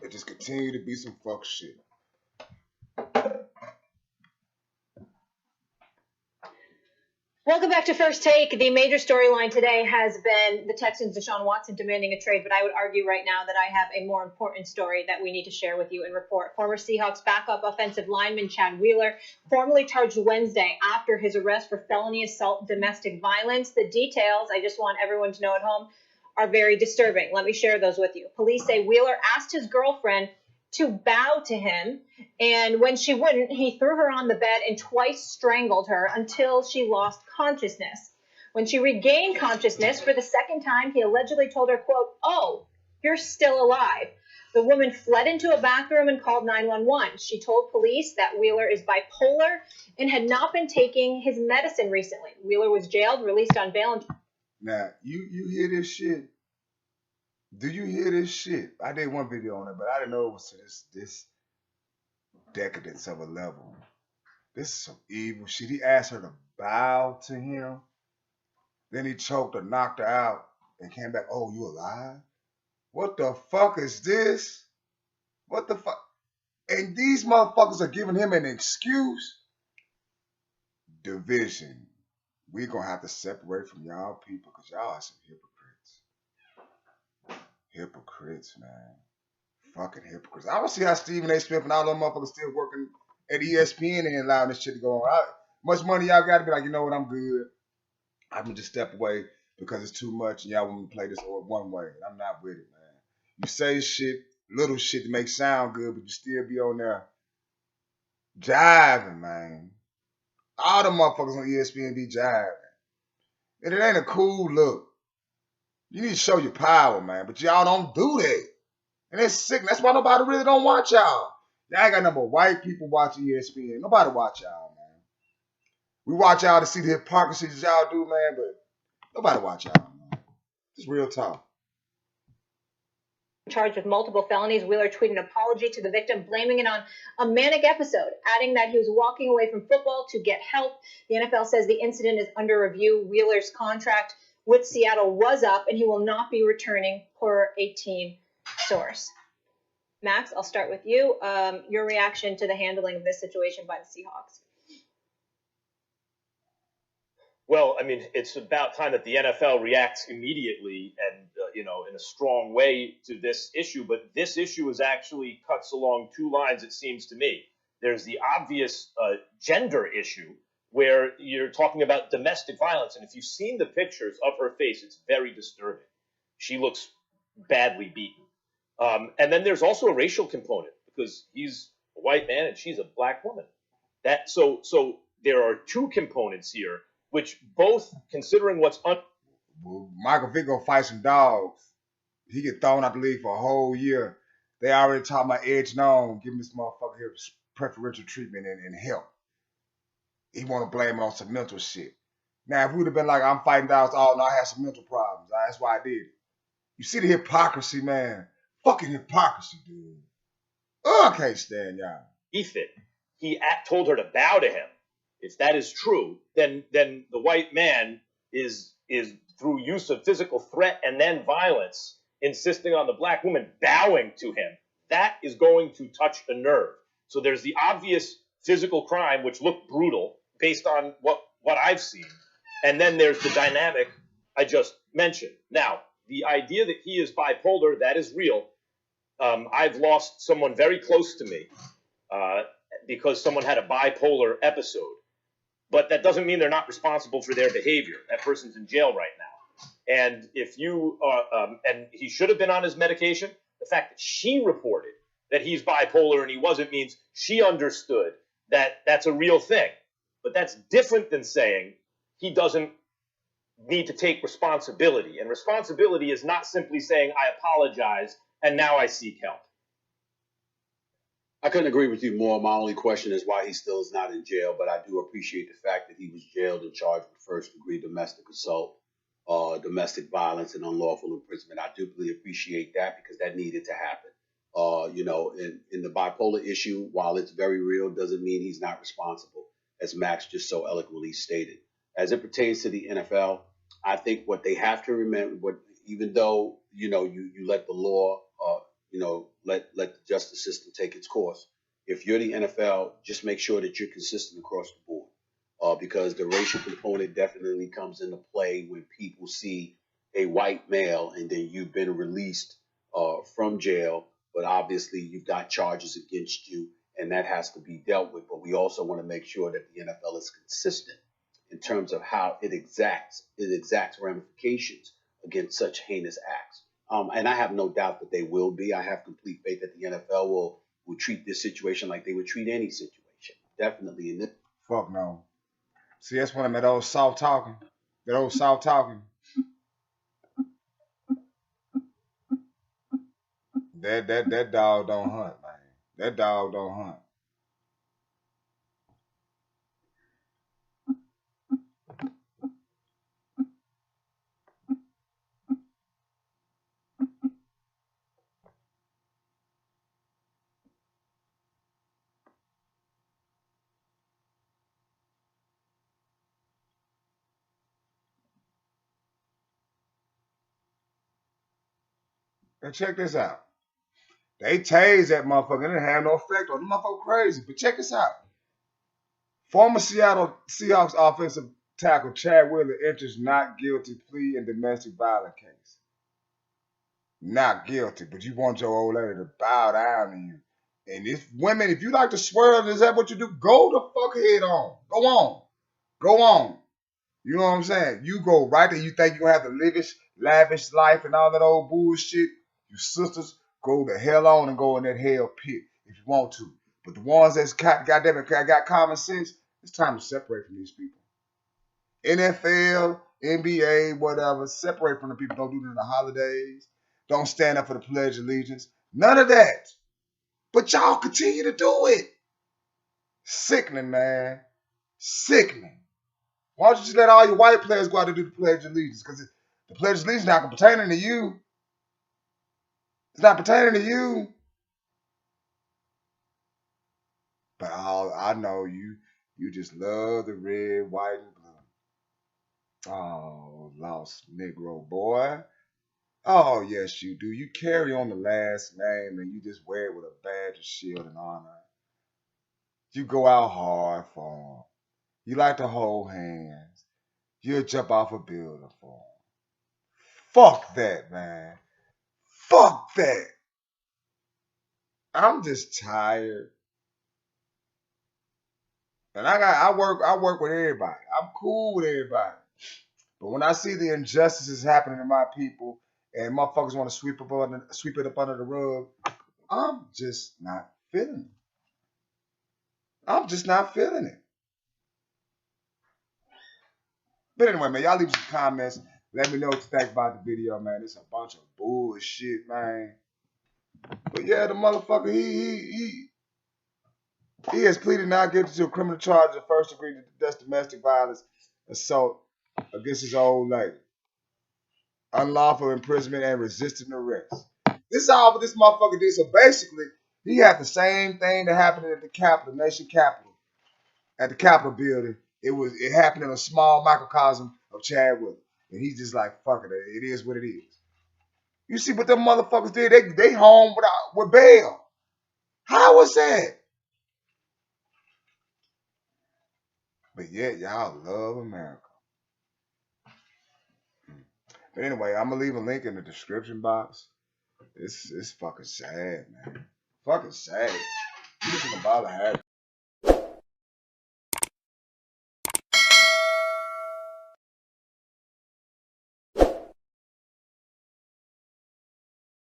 It just continue to be some fuck shit. Welcome back to First Take. The major storyline today has been the Texans' Deshaun Watson demanding a trade, but I would argue right now that I have a more important story that we need to share with you and report. Former Seahawks backup offensive lineman Chad Wheeler, formally charged Wednesday after his arrest for felony assault domestic violence. The details, I just want everyone to know at home, are very disturbing. Let me share those with you. Police say Wheeler asked his girlfriend to bow to him, and when she wouldn't, he threw her on the bed and twice strangled her until she lost consciousness. When she regained consciousness for the second time, he allegedly told her, quote, "Oh, you're still alive." The woman fled into a bathroom and called 911. She told police that Wheeler is bipolar and had not been taking his medicine recently. Wheeler was jailed, released on bail. Now, you hear this shit? Do you hear this shit? I did one video on it, but I didn't know it was to this decadence of a level. This is some evil shit. He asked her to bow to him. Then he choked her, knocked her out, and came back. Oh, you alive? What the fuck is this? What the fuck? And these motherfuckers are giving him an excuse? Division. We gonna have to separate from y'all people because y'all are some hypocrites. Hypocrites, man. Fucking hypocrites. I don't see how Stephen A. Smith and all them motherfuckers still working at ESPN and allowing this shit to go on. Much money y'all got to be like, you know what, I'm good. I'm going to just step away because it's too much and y'all want me to play this one way. I'm not with it, man. You say shit, little shit to make sound good, but you still be on there jiving, man. All the motherfuckers on ESPN be jiving. And it ain't a cool look. You need to show your power, man, but y'all don't do that. And it's sick. That's why nobody really don't watch y'all. Y'all ain't got number white people watching ESPN. Nobody watch y'all, man. We watch y'all to see the hypocrisy that y'all do, man, but nobody watch y'all, man. It's real talk. Charged with multiple felonies, Wheeler tweeted an apology to the victim, blaming it on a manic episode, adding that he was walking away from football to get help. The NFL says the incident is under review. Wheeler's contract with Seattle was up, and he will not be returning, per a team source. Max, I'll start with you. Your reaction to the handling of this situation by the Seahawks? Well, I mean, it's about time that the NFL reacts immediately and, in a strong way to this issue. But this issue is actually cuts along two lines, it seems to me. There's the obvious gender issue where you're talking about domestic violence. And if you've seen the pictures of her face, it's very disturbing. She looks badly beaten. And then there's also a racial component because he's a white man and she's a black woman. So there are two components here, which both, considering what's Well, Michael Vick gonna fight some dogs. He get thrown out the league for a whole year. They already talking about Edge Known, giving this motherfucker here preferential treatment and help. He want to blame it on some mental shit. Now, if we would have been like, I'm fighting dogs, oh, no, I had some mental problems. That's why I did it. You see the hypocrisy, man. Fucking hypocrisy, dude. Oh, I can't stand y'all. Ethan, he told her to bow to him. If that is true, then the white man is through use of physical threat and then violence, insisting on the black woman bowing to him. That is going to touch a nerve. So there's the obvious physical crime, which looked brutal based on what I've seen. And then there's the dynamic I just mentioned. Now, the idea that he is bipolar, that is real. I've lost someone very close to me because someone had a bipolar episode. But that doesn't mean they're not responsible for their behavior. That person's in jail right now. And if you and he should have been on his medication, the fact that she reported that he's bipolar and he wasn't means she understood that that's a real thing. But that's different than saying he doesn't need to take responsibility. And responsibility is not simply saying, I apologize and now I seek help. I couldn't agree with you more. My only question is why he still is not in jail, but I do appreciate the fact that he was jailed and charged with first-degree domestic assault, domestic violence, and unlawful imprisonment. I do really appreciate that because that needed to happen. In the bipolar issue, while it's very real, doesn't mean he's not responsible, as Max just so eloquently stated. As it pertains to the NFL, I think what they have to remember, even though you let the law, let the justice system take its course. If you're the NFL, just make sure that you're consistent across the board, because the racial component definitely comes into play when people see a white male and then you've been released from jail, but obviously you've got charges against you, and that has to be dealt with. But we also want to make sure that the NFL is consistent in terms of how it exacts ramifications against such heinous acts. And I have no doubt that they will be. I have complete faith that the NFL will treat this situation like they would treat any situation. Definitely in this. Fuck no. See, that's one of that old soft talking. That old soft talking. That dog don't hunt, man. That dog don't hunt. And check this out. They tased that motherfucker. It didn't have no effect on the motherfucker crazy. But check this out. Former Seattle Seahawks offensive tackle Chad Wheeler enters not guilty plea in domestic violence case. Not guilty, but you want your old lady to bow down to you. And if women, if you like to swear, is that what you do? Go the fuck head on. Go on. Go on. You know what I'm saying? You go right there. You think you're going to have the lavish life and all that old bullshit. You sisters, go the hell on and go in that hell pit if you want to. But the ones that's goddamn it, got common sense, it's time to separate from these people. NFL, NBA, whatever, separate from the people. Don't do it in the holidays. Don't stand up for the Pledge of Allegiance. None of that. But y'all continue to do it. Sickening, man. Sickening. Why don't you just let all your white players go out and do the Pledge of Allegiance? Because the Pledge of Allegiance is not pertaining to you. It's not pertaining to you. But I know you just love the red, white, and blue. Oh, lost Negro boy. Oh, yes, you do. You carry on the last name and you just wear it with a badge, a shield, and honor. You go out hard for them. You like to hold hands. You'll jump off a building for them. Fuck that, man. Fuck that. I'm just tired. And I work with everybody. I'm cool with everybody. But when I see the injustices happening to my people and motherfuckers want to sweep it up under the rug, I'm just not feeling it. I'm just not feeling it. But anyway, man, y'all leave some comments. Let me know what you think about the video, man. It's a bunch of bullshit, man. But yeah, the motherfucker, he has pleaded not guilty to a criminal charge of first degree domestic violence assault against his old lady. Unlawful imprisonment and resisting arrest. This is all what this motherfucker did. So basically, he had the same thing that happened at the Capitol, nation Capitol, at the Capitol building. It happened in a small microcosm of Chad Wheeler. And he's just like, fuck it, it is what it is. You see what them motherfuckers did? They home with bail. How was that? But yet, y'all love America. But anyway, I'm going to leave a link in the description box. It's fucking sad, man. Fucking sad. You shouldn't bother having